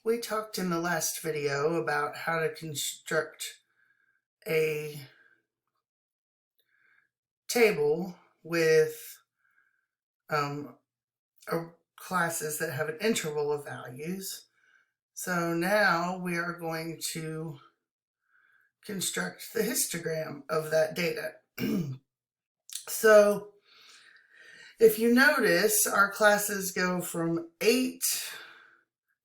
We talked in the last video about how to construct a table with um, classes that have an interval of values. So now we are going to construct the histogram of that data. So if you notice, our classes go from 8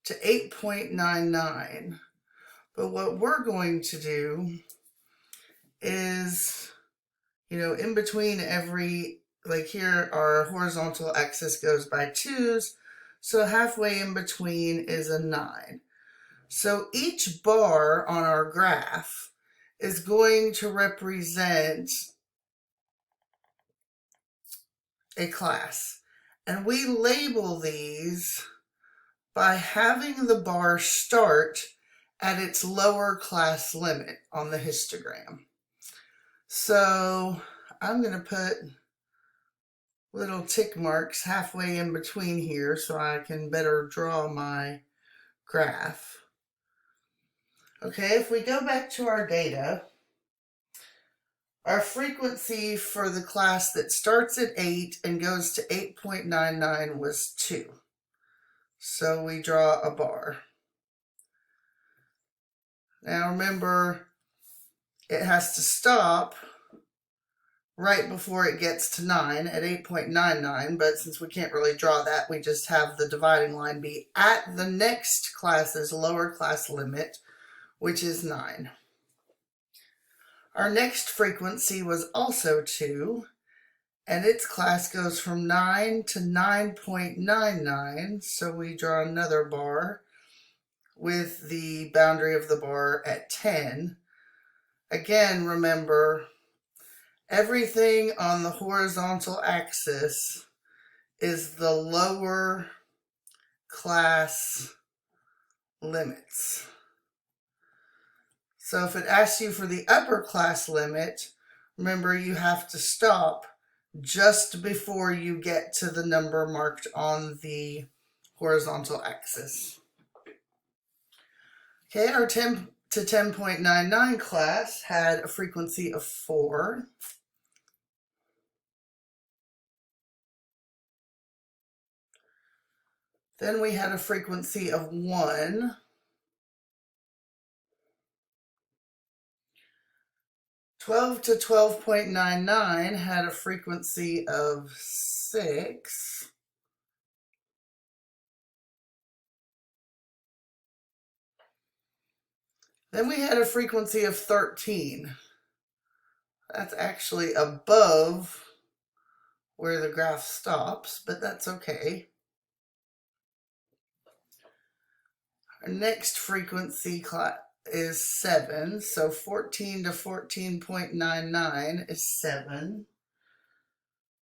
to 8.99. But what we're going to do is, in between every, like here, our horizontal axis goes by 2's. So halfway in between is a 9. So each bar on our graph is going to represent a class. And we label these by having the bar start at its lower class limit on the histogram. So I'm going to put little tick marks halfway in between here so I can better draw my graph. Okay, if we go back to our data, our frequency for the class that starts at 8 and goes to 8.99 was 2. So we draw a bar. Now remember, it has to stop right before it gets to 9 at 8.99, but since we can't really draw that, we just have the dividing line be at the next class's lower class limit, which is 9. Our next frequency was also 2, and its class goes from 9 to 9.99, so we draw another bar with the boundary of the bar at 10. Again, remember, everything on the horizontal axis is the lower class limits. So if it asks you for the upper class limit, remember you have to stop just before you get to the number marked on the horizontal axis. Okay, our 10 to 10.99 class had a frequency of 4. Then we had a frequency of 1. 12 to 12.99 had a frequency of 6. Then we had a frequency of 13. That's actually above where the graph stops, but that's okay. Our next frequency is 7, so 14 to 14.99 is 7.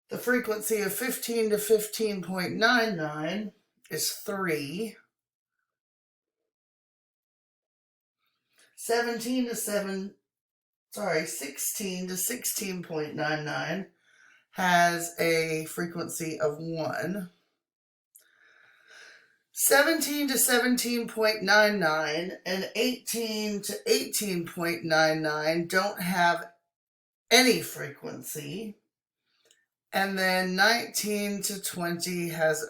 The frequency of 15 to 15.99 is 3. 16 to 16.99 has a frequency of 1. 17 to 17.99 and 18 to 18.99 don't have any frequency. And then 19 to 20 has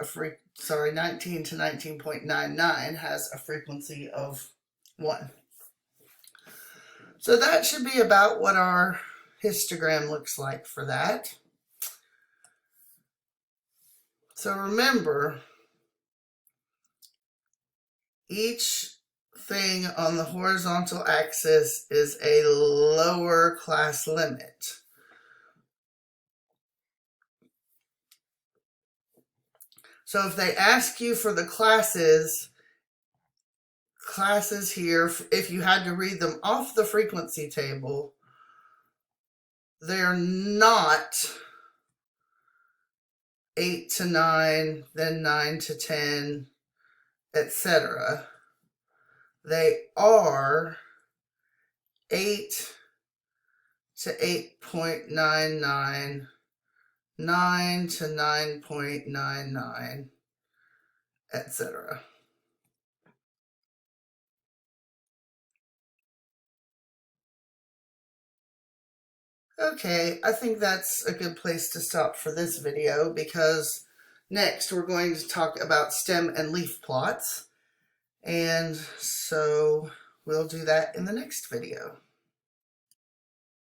19 to 19.99 has a frequency of 1. So that should be about what our histogram looks like for that. So remember, each thing on the horizontal axis is a lower class limit. So if they ask you for the classes here, if you had to read them off the frequency table, they're not 8 to 9, then 9 to 10, etc. They are 8 to 8.99, 9 to 9.99, etc. Okay, I think that's a good place to stop for this video, because next we're going to talk about stem and leaf plots. And so we'll do that in the next video.